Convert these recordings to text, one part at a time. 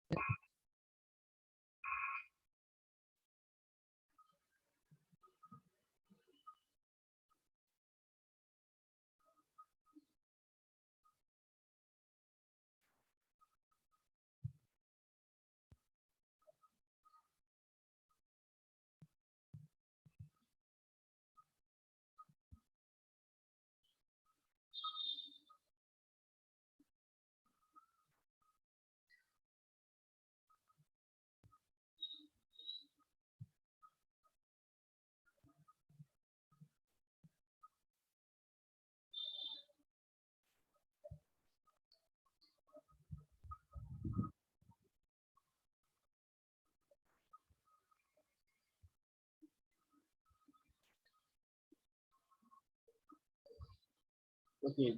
Okay,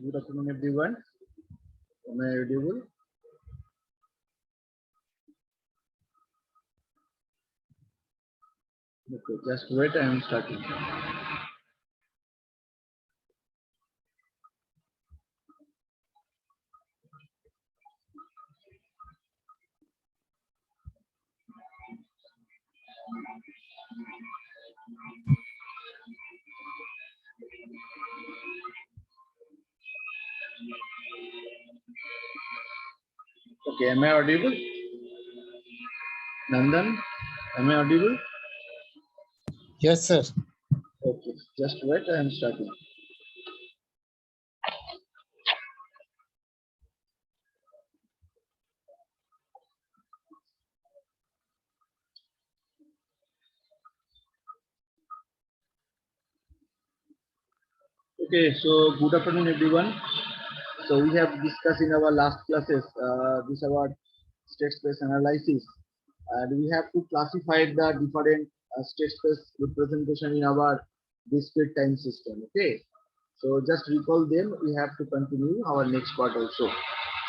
good afternoon everyone. Am I audible? Okay, just wait, I am starting. Okay, am I audible? Nandan, am I audible? Yes, sir. Okay, just wait, I am starting. Okay, so good afternoon everyone. So we have discussed in our last classes this about state space analysis, and we have to classify the different state space representation in our discrete time system. Okay, so just recall them. We have to continue our next part also.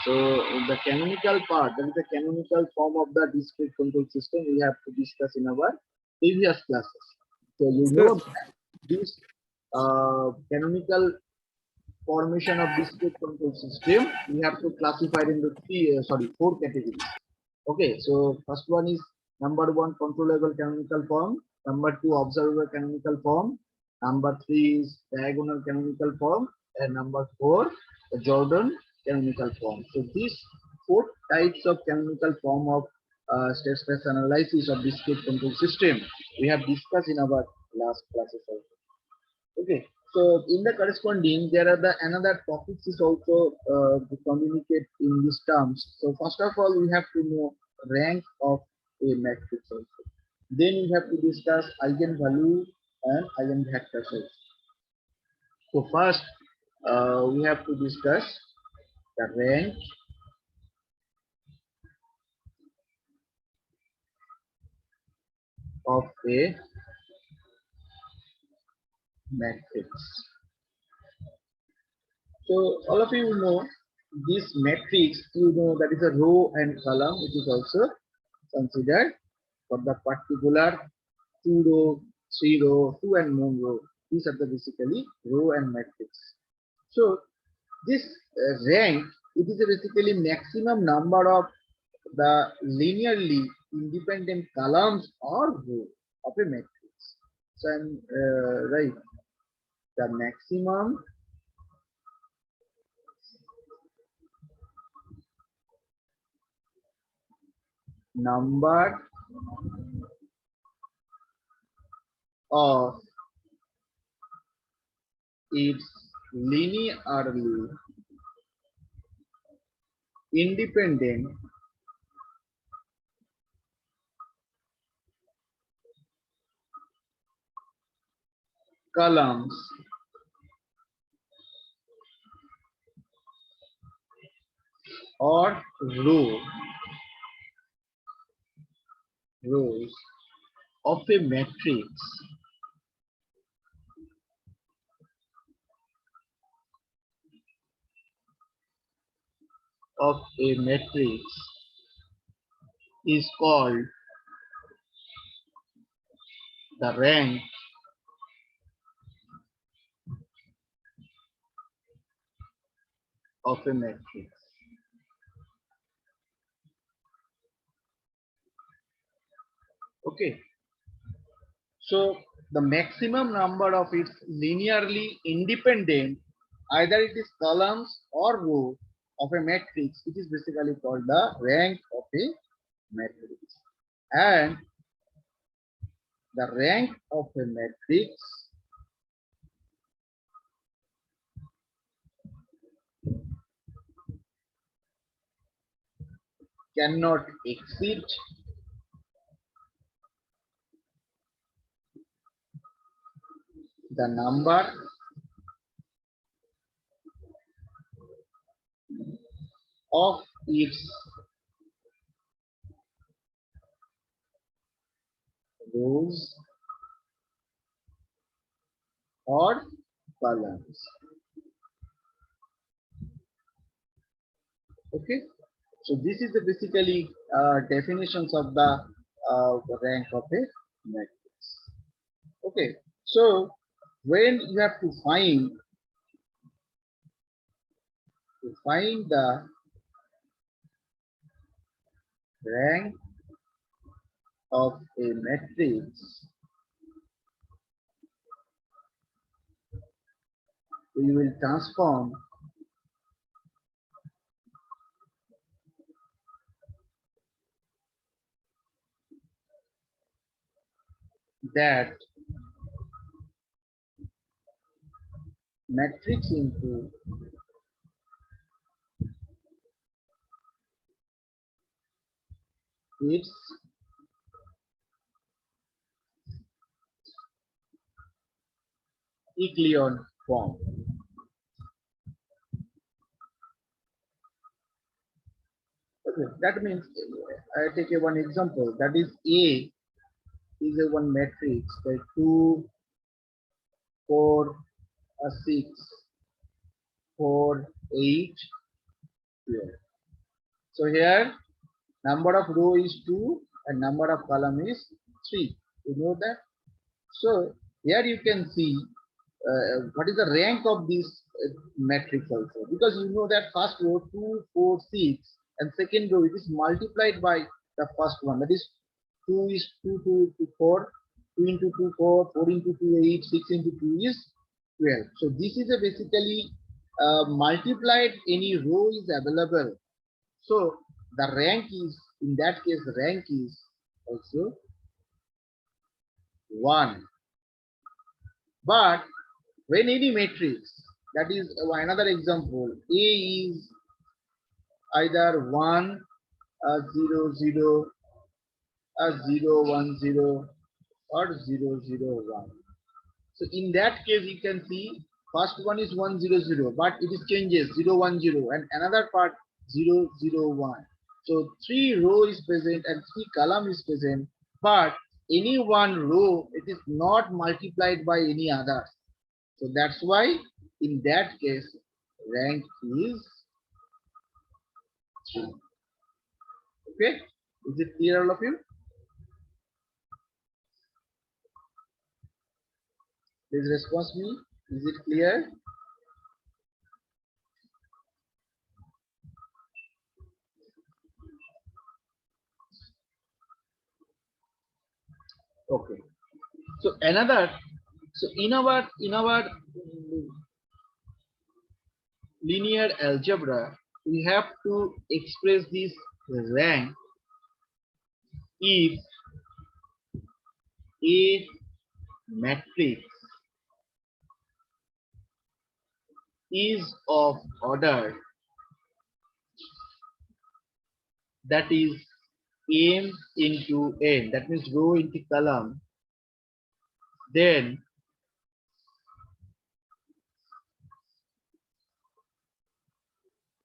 So the canonical part, that is the canonical form of the discrete control system, we have to discuss in our previous classes. So you know this canonical formation of discrete control system, we have to classify it into four categories. Okay, so first one is number one, controllable canonical form. Number two, observable canonical form. Number three is diagonal canonical form, and number four, the Jordan canonical form. So these four types of canonical form of state space analysis of discrete control system we have discussed in our last classes also. Okay, so in the corresponding, there are the another topics is also to communicate in these terms. So first of all, we have to know rank of a matrix also. Then we have to discuss eigenvalue and eigenvectors also. So first, we have to discuss the rank of a matrix. So all of you know this matrix, you know that is a row and column, which is also considered for the particular 2 row, 3 row, 2 and more row. These are the basically row and matrix. So this rank, it is a basically maximum number of the linearly independent columns or row of a matrix. So I'm right. The maximum number of its linearly independent columns or rows of a matrix is called the rank of a matrix. Okay, so the maximum number of its linearly independent, either it is columns or row of a matrix, it is basically called the rank of a matrix. And the rank of a matrix cannot exceed the number of its rows or columns. Okay, so this is the basically definitions of the rank of a matrix. Okay, so when you have to find the rank of a matrix, we will transform that matrix into its Eigen form. Okay, that means I take a one example, that is A is a one matrix, like 2, 4, 6, 4, 8, 12. So here number of row is 2 and number of column is 3. You know that? So here you can see what is the rank of this matrix also, because you know that first row 2, 4, 6 and second row it is multiplied by the first one, that is 2 is 2 to 4, 2 into 2 4, 4 into 2 8, 6 into 2 is 12. So this is a basically multiplied any row is available. So the rank is, in that case the rank is also 1. But when any matrix, that is another example, A is either 1, 0, 0, 0, 1, 0 or 0, 0, 1. So in that case you can see first one is 1, 0, 0, but it is changes 0, 1, 0 and another part 0, 0, 1. So 3 row is present and 3 column is present, but any one row it is not multiplied by any other. So that's why in that case rank is 3. Okay, is it clear all of you? Please respond me. Is it clear? Okay. So another, so in our linear algebra, we have to express this rank if a matrix is of order, that is m into n, that means row into column, then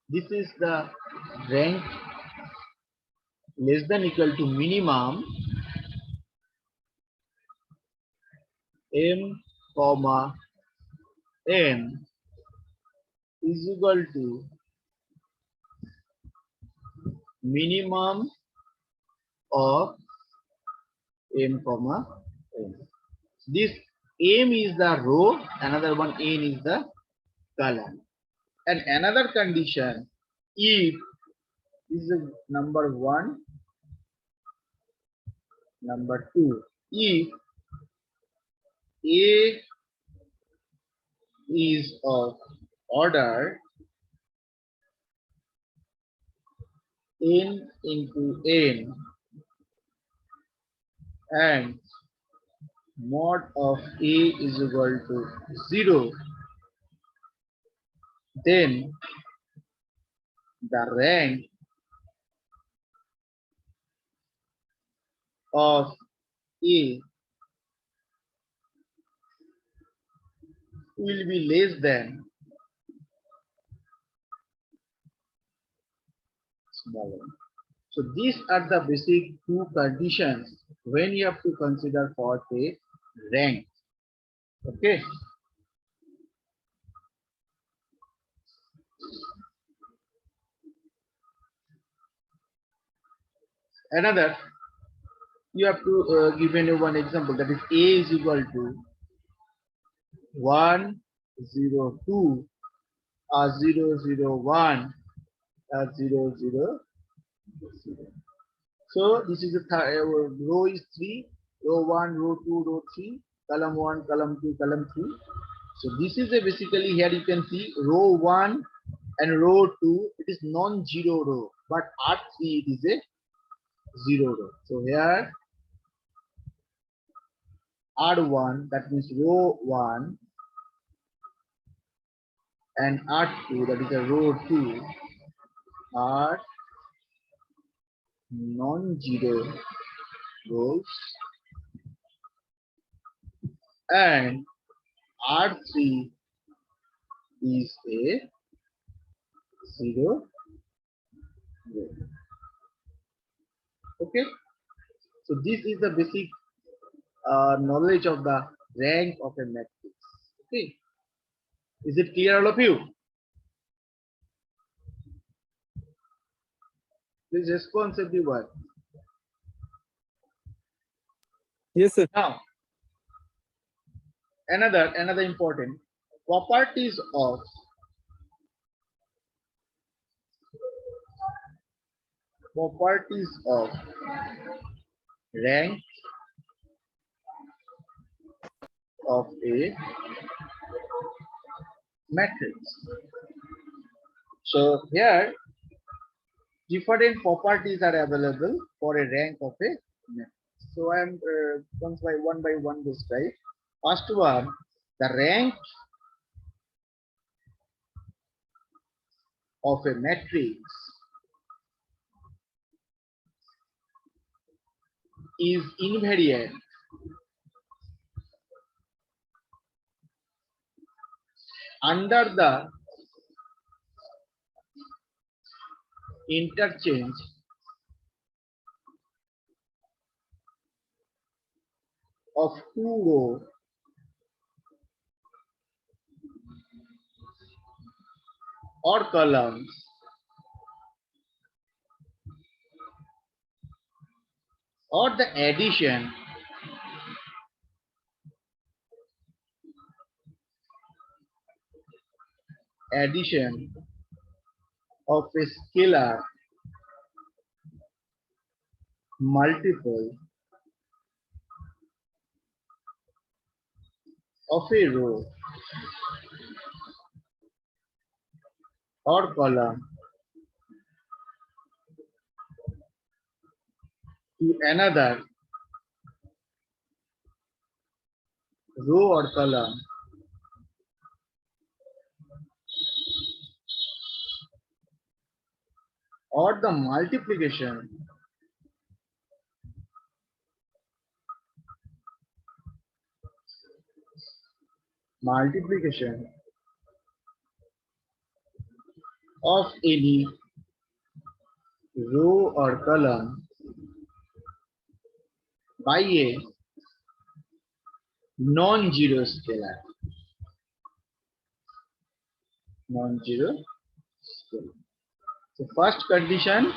this is the rank less than equal to minimum m comma n is equal to minimum of m comma n. This m is the row, another one n is the column. And another condition, if this is number 1, Number 2, if A is of order n into n and mod of A is equal to 0, then the rank of A will be less than smaller. So these are the basic two conditions when you have to consider for the rank. Okay. Another, you have to give me one example, that is A is equal to 1, 0, 2, 0, 0, 1, 0, 0, 0. So this is the row is 3, row 1, row 2, row 3, column 1, column 2, column 3. So this is a basically, here you can see row 1 and row 2, it is non-zero row, but R3 it is a 0 row. So here R1, that means row 1, and R2, that is a row 2, are non-zero rows, and R3 is a 0 row. Okay, so this is the basic knowledge of the rank of a matrix. Okay, is it clear, all of you? Please respond everyone. Yes, sir. Now, another important properties of rank of a matrix. So here different properties are available for a rank of a matrix. So I am one by one describe. First one, the rank of a matrix is invariant under the interchange of two rows or columns or the addition of a scalar multiple of a row or column to another row or column or the multiplication of any row or column by a non-zero scalar. So first condition,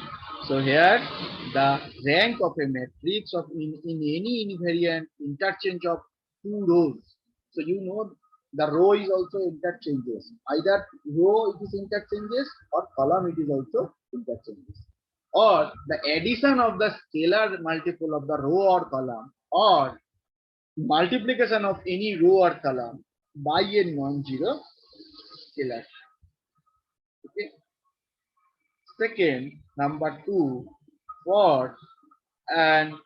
so here the rank of a matrix of in any invariant interchange of two rows. So you know the row is also interchanges. Either row it is interchanges or column it is also interchanges. or the addition of the scalar multiple of the row or column, or multiplication of any row or column by a non-zero scalar. Okay. Second, number two, for an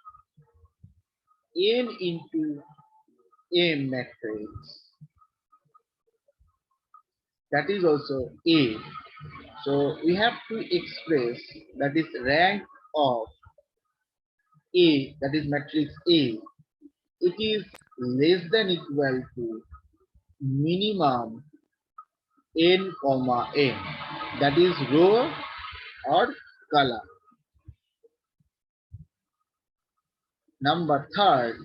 n into m matrix, that is also A. So we have to express that is rank of A, that is matrix A. It is less than equal to minimum n comma n, that is row or column. Number third,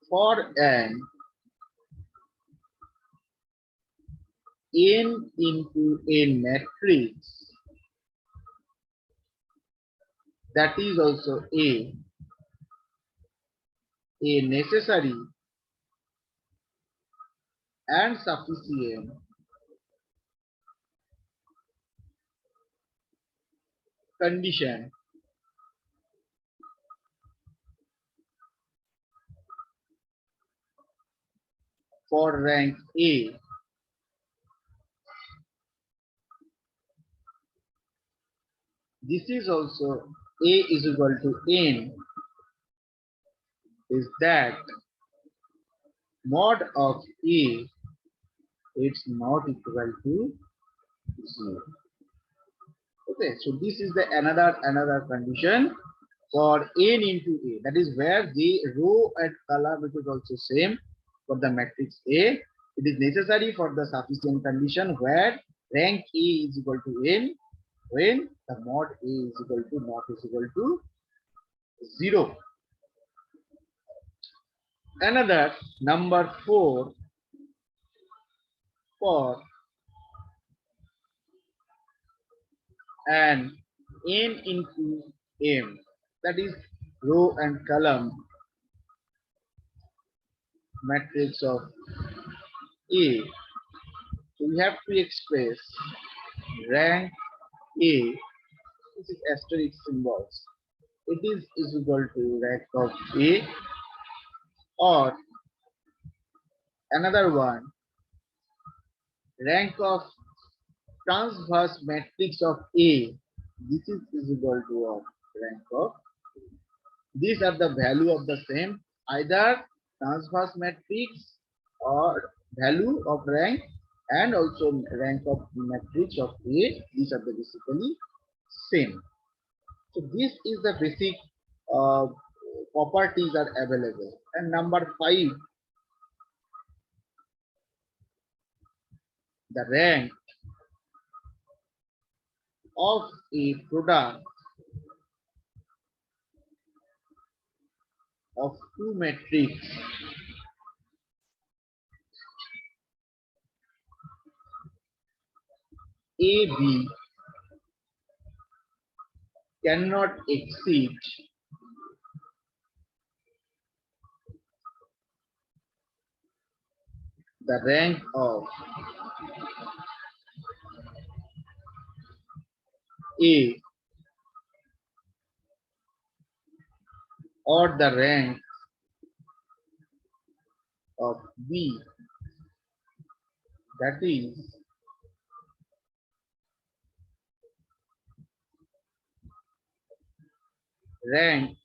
for an n into n matrix, that is also a necessary and sufficient condition for rank A. This is also A is equal to n, is that mod of A, it's not equal to 0. Okay, so this is the another condition for n into A, that is where the row and column, which is also same for the matrix A. It is necessary for the sufficient condition where rank A is equal to n when the mod A is equal to not is equal to 0. Another number 4, for an n into m, that is row and column matrix of A. So we have to express rank A, this is asterisk symbols. It is equal to rank of A, or another one, rank of transverse matrix of A. This is equal to what? Rank of. These are the value of the same, either transverse matrix or value of rank, and also rank of matrix of A. These are the basically same. So this is the basic uh, properties are available. And number 5, the rank of a product of two matrices A, B cannot exceed the rank of A or the rank of B, that is rank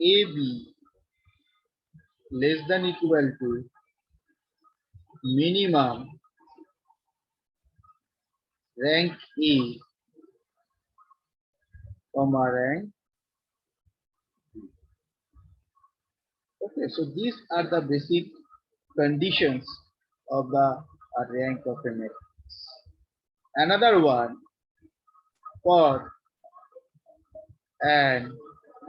AB less than equal to minimum rank A comma rank. Okay, so these are the basic conditions of the rank of a matrix. Another one, for an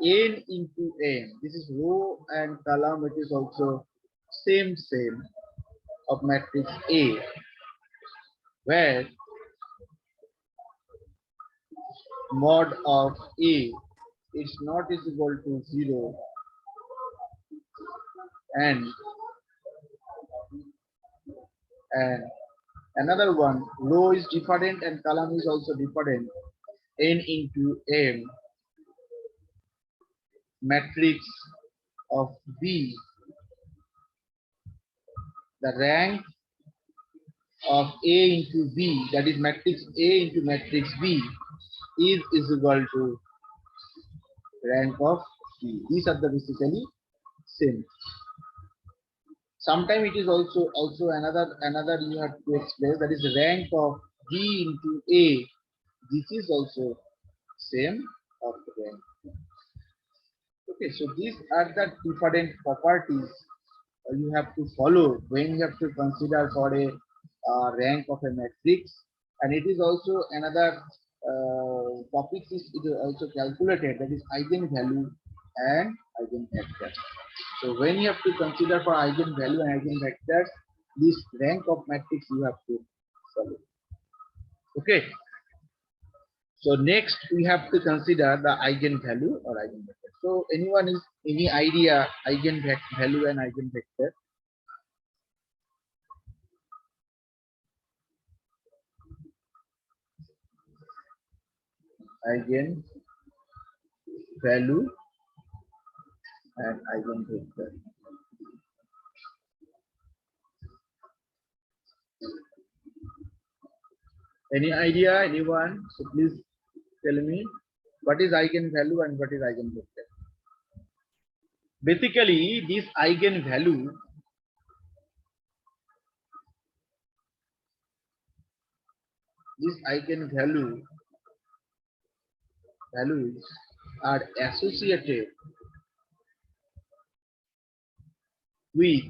n into n, this is row and column, which is also same of matrix A, where mod of A is not is equal to 0, and and another one, row is different and column is also different. n into m matrix of B, the rank of A into B, that is matrix A into matrix B, is equal to rank of B. These are the basically same. Sometimes it is also another you have to explain, that is the rank of B into A. This is also same of the rank. Okay, so these are the different properties you have to follow when you have to consider for a rank of a matrix, and it is also another topic is it is also calculated, that is eigenvalue and eigenvector. So when you have to consider for eigenvalue and eigenvectors, this rank of matrix you have to follow. Okay. So next we have to consider the eigenvalue or eigenvector. So anyone is any idea eigenvalue and eigenvector? Eigenvalue and eigenvector. Any idea, anyone? So please tell me what is eigenvalue and what is eigenvector. Basically, this eigenvalue values are associated with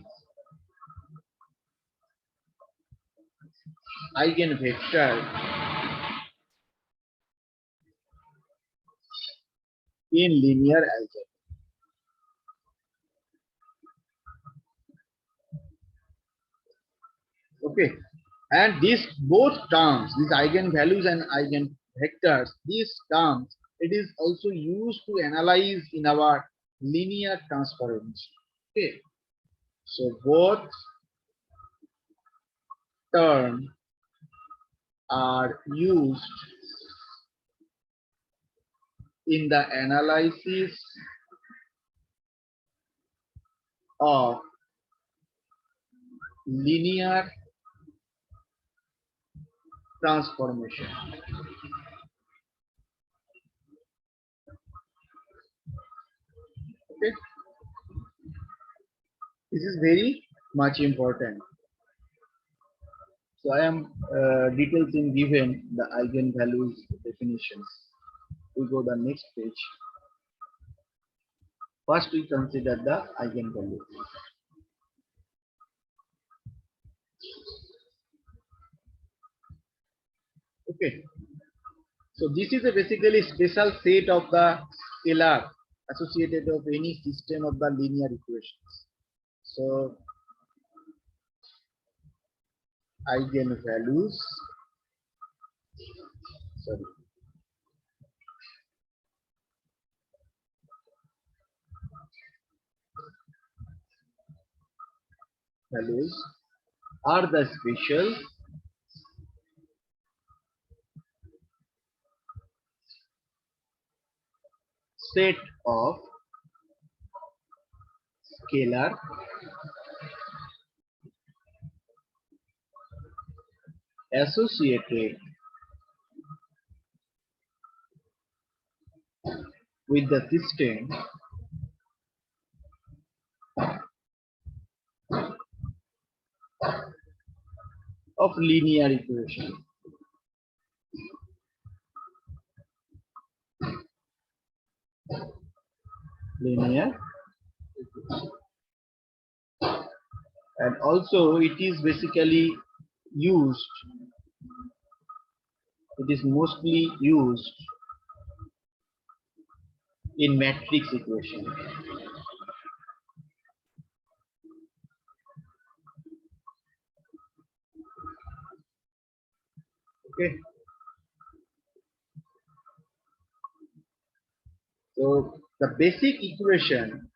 eigenvector in linear algebra. Okay, and these both terms, these eigenvalues and eigenvectors, these terms, it is also used to analyze in our linear transformation. Okay, so both terms are used in the analysis of linear transformation. Okay, this is very much important. So I am details in given the eigenvalues definitions. We go the next page. First we consider the eigenvalue. Okay, so this is a basically special set of the scalar associated of any system of the linear equations. So eigenvalues, sorry, values are the special set of scalar associated with the system of linear equation. Linear, and also it is basically used, it is mostly used in matrix equation. Okay, so the basic equation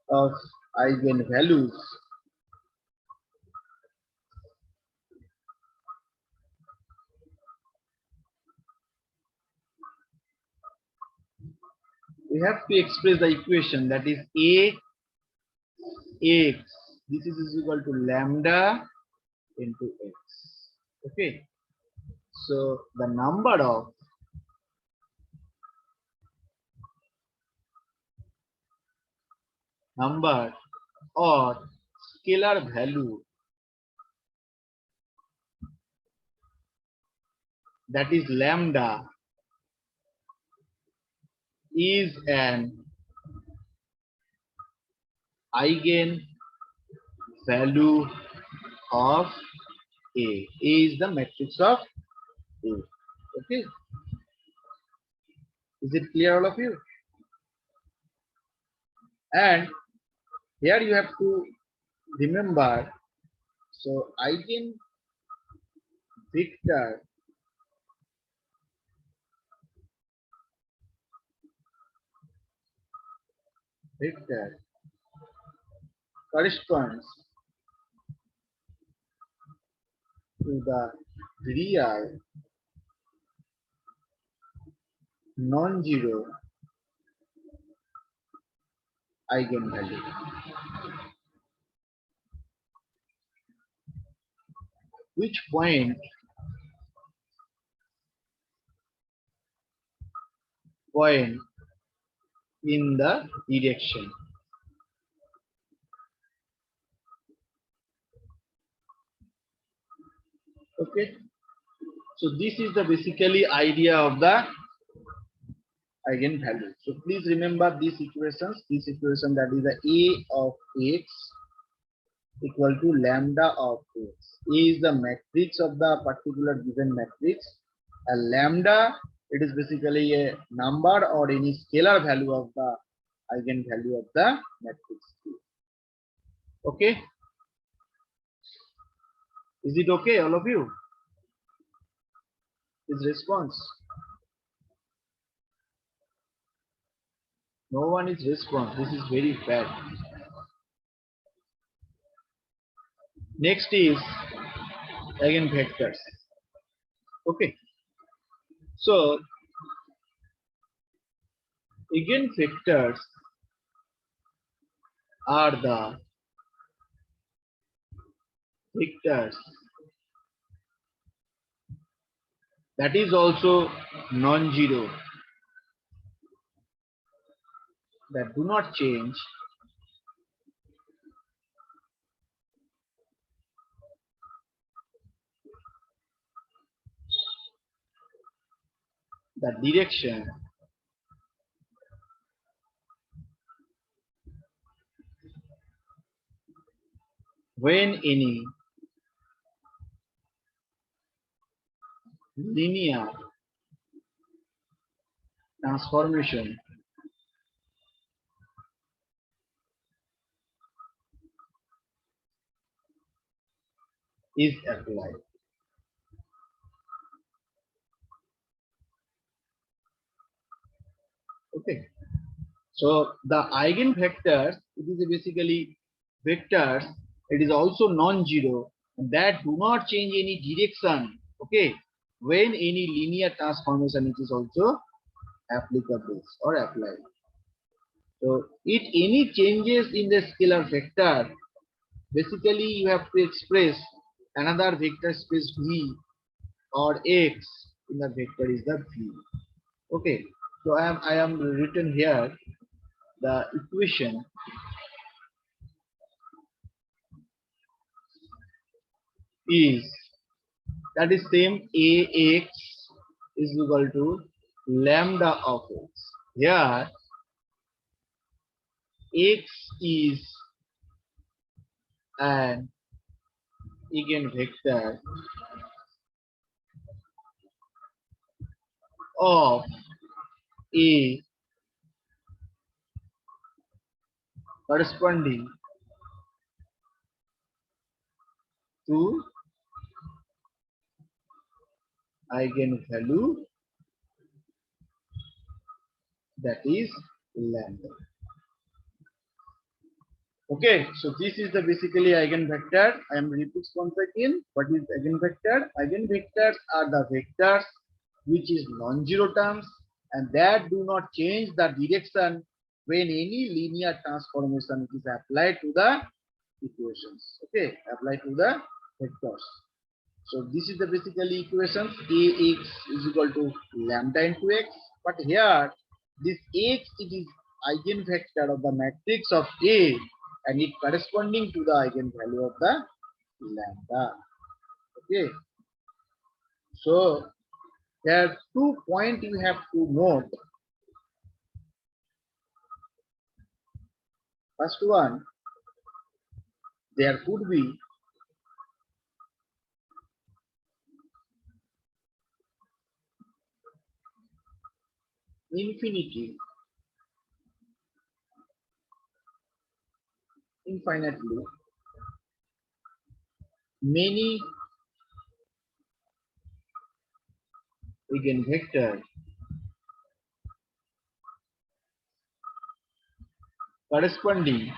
of eigenvalues we have to express the equation that is Ax. This is equal to lambda into x. Okay. So the number or scalar value that is lambda is an eigen value of A. A is the matrix of A. Okay. Is it clear, all of you? And here you have to remember, so eigen vector corresponds to the real non-zero eigenvalue. Which point in the direction. Okay. So this is the basically idea of the eigenvalue. So please remember these equations. This equation that is the A of x equal to lambda of x. A is the matrix of the particular given matrix. And lambda, it is basically a number or any scalar value of the eigenvalue of the matrix. Okay. Is it okay, all of you? Is response? No one is response. This is very bad. Next is eigenvectors. Okay. So eigenvectors are the vectors that is also non-zero, that do not change the direction when any linear transformation is applied. Okay. So the eigenvectors, it is basically vectors. It is also non-zero that do not change any direction. Okay. When any linear transformation it is also applicable or applied. So if any changes in the scalar vector, basically you have to express another vector space V or X in the vector is the V. Okay. So I am written here the equation is that is same Ax is equal to lambda of x. Here x is an eigenvector of A corresponding to eigenvalue that is lambda. Okay, so this is the basically eigenvector. I am repeats once again. What is eigenvector? Eigenvectors are the vectors which is non-zero terms and that do not change the direction when any linear transformation is applied to the equations. Okay, applied to the vectors. So this is the basically equations. Ax is equal to lambda into x. But here this x it is eigenvector of the matrix of A and it corresponding to the eigenvalue of the lambda. Okay. So there are 2 points you have to note. First one, there could be infinitely, infinitely many eigenvectors corresponding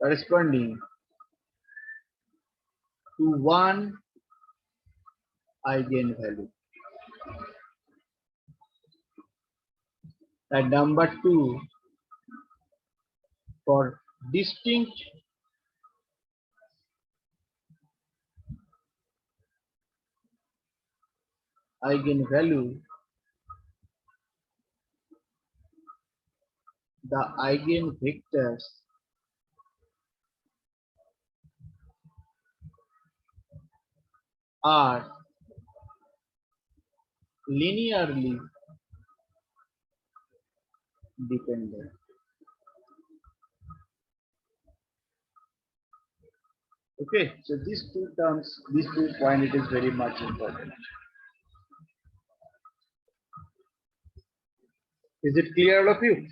corresponding to one eigenvalue. And number two, for distinct eigenvalue, the eigenvectors are linearly dependent. Okay, so these two terms, these 2 points, it is very much important. Is it clear, all of you?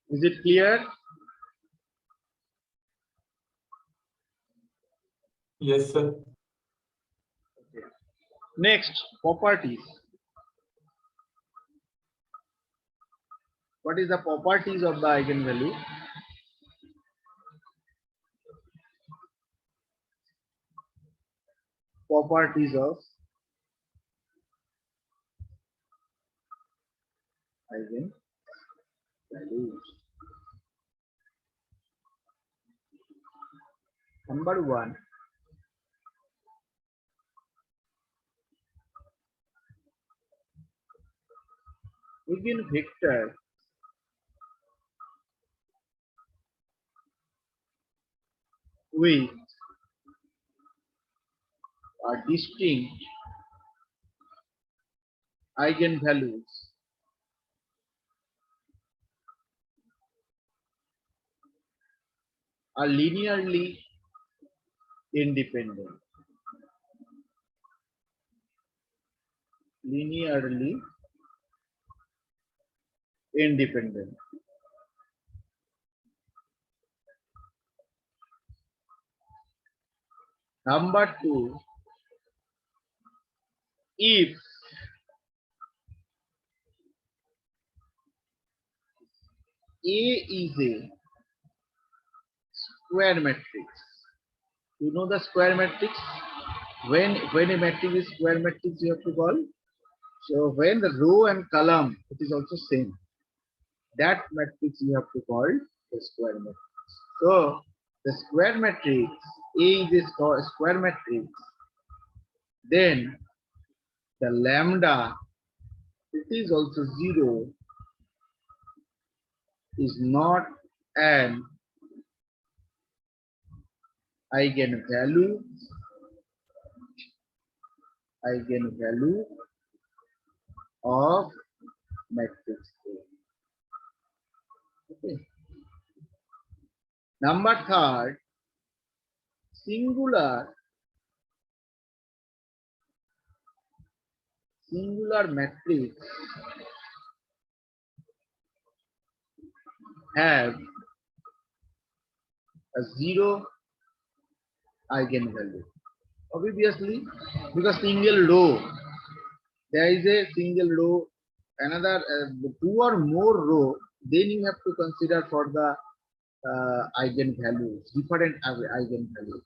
Is it clear? Yes, sir. Okay. Next, properties. What is the properties of the eigenvalue? Properties of eigenvalues. Number one, eigenvector with a distinct eigenvalues are linearly independent. Linearly independent. Number two, if A is a square matrix. You know the square matrix? When a matrix is square matrix, you have to call. So when the row and column, it is also same. That matrix you have to call the square matrix. So the square matrix, A is a square matrix. Then the lambda, it is also 0, is not an eigenvalue of matrix A. Okay. Number third, singular matrix have a zero eigenvalue. Obviously, because single row, there is a single row, another two or more row, then you have to consider for the eigenvalues, different eigenvalues.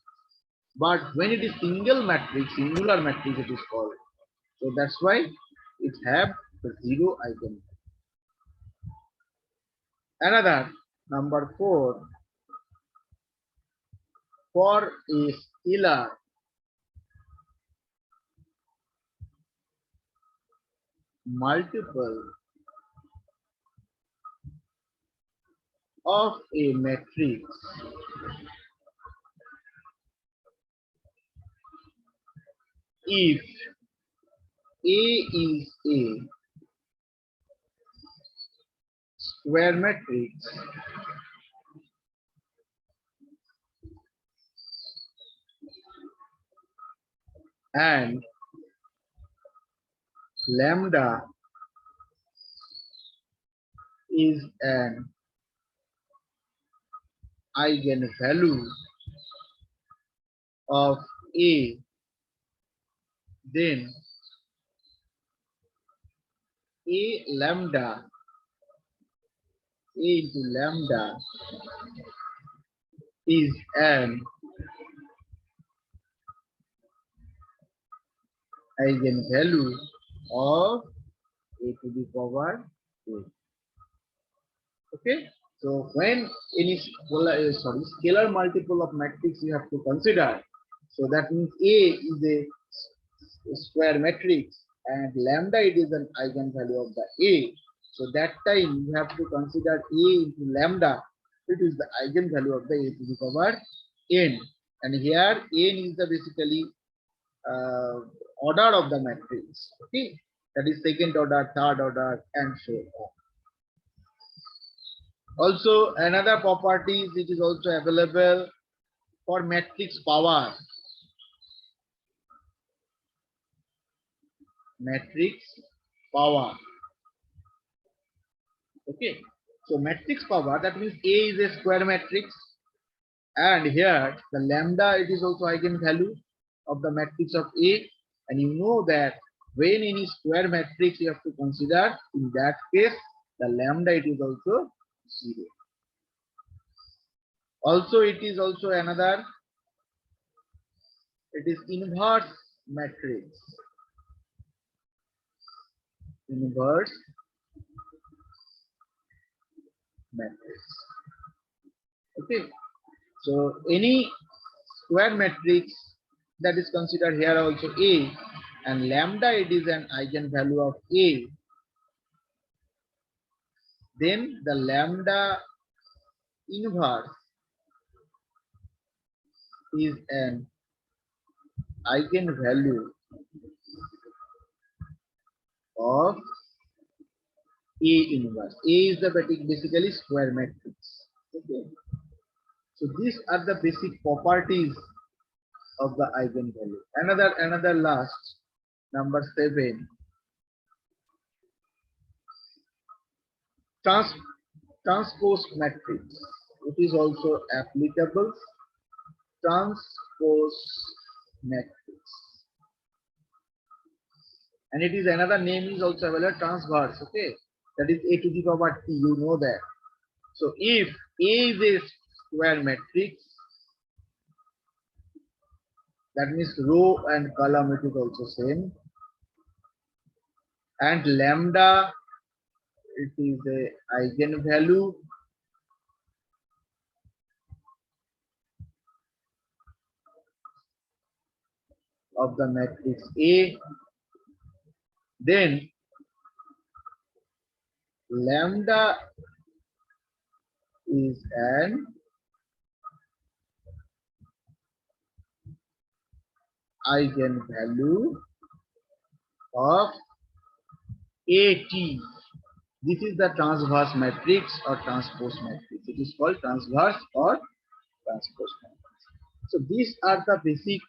But when it is single matrix, singular matrix it is called. So that's why it have the zero eigenvalue. Another, number 4, for a scalar multiple of a matrix if A is a square matrix and lambda is an eigenvalue of A, then A lambda, A into lambda is an eigenvalue of A to the power A. Okay, so when any scalar multiple of matrix you have to consider, so that means A is a square matrix and lambda it is an eigenvalue of the A. So that time you have to consider A into lambda, it is the eigenvalue of the A to the power n, and here n is the basically order of the matrix. Okay, that is second order, third order, and so on. Also, another property which is also available for matrix power. Matrix power. Okay, so matrix power, that means A is a square matrix, and here the lambda it is also eigenvalue of the matrix of A, and you know that when any square matrix you have to consider, in that case the lambda it is also 0. Also, it is also another, it is inverse matrix. Inverse matrix. Okay, so any square matrix that is considered here also A, and lambda it is an eigenvalue of A, then the lambda inverse is an eigenvalue of A inverse. A is the basically square matrix. Okay, so these are the basic properties of the eigenvalue. Another last, number 7, transpose matrix. It is also applicable. Transpose matrix, and it is another name is also available, transverse. Okay, that is A to the power T, you know that. So if A is a square matrix, that means row and column it is also same, and lambda it is a eigenvalue of the matrix A, then lambda is an eigenvalue of AT. This is the transverse matrix or transpose matrix. It is called transverse or transpose matrix. So these are the basic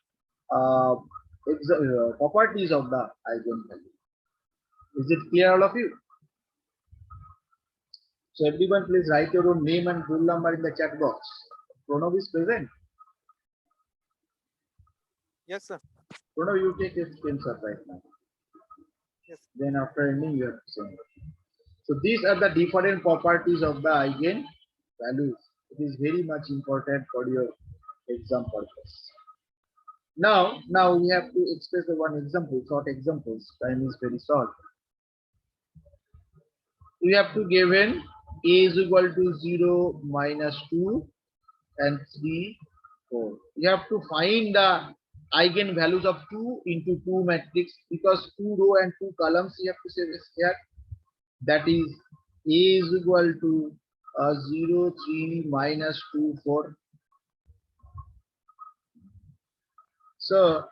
properties of the eigenvalue. Is it clear, all of you? So everyone please write your own name and roll number in the chat box. Pranav is present. Yes, sir. Pranav, you take a screenshot right now. Yes. Then after ending, you have to send it. So these are the different properties of the eigen values. It is very much important for your exam purpose. Now we have to express the one example, short examples. Time is very short. We have to given a is equal to 0, -2, and 3, 4. You have to find the eigen values of 2 into 2 matrix, because 2 row and 2 columns you have to say this here. That is a is equal to 0, 3, -2, 4. So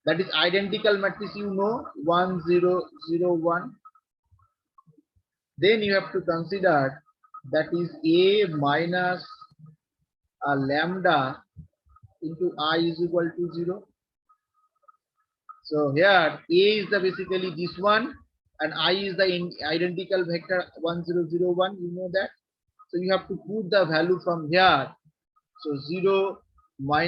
that is identical matrix, 1, 0, 0, 1. Then you have to consider that is a minus a lambda into I is equal to 0. So here a is the basically this one, and I is the identical vector 1, 0, 0, 1. You know that. So you have to put the value from here. So 0 minus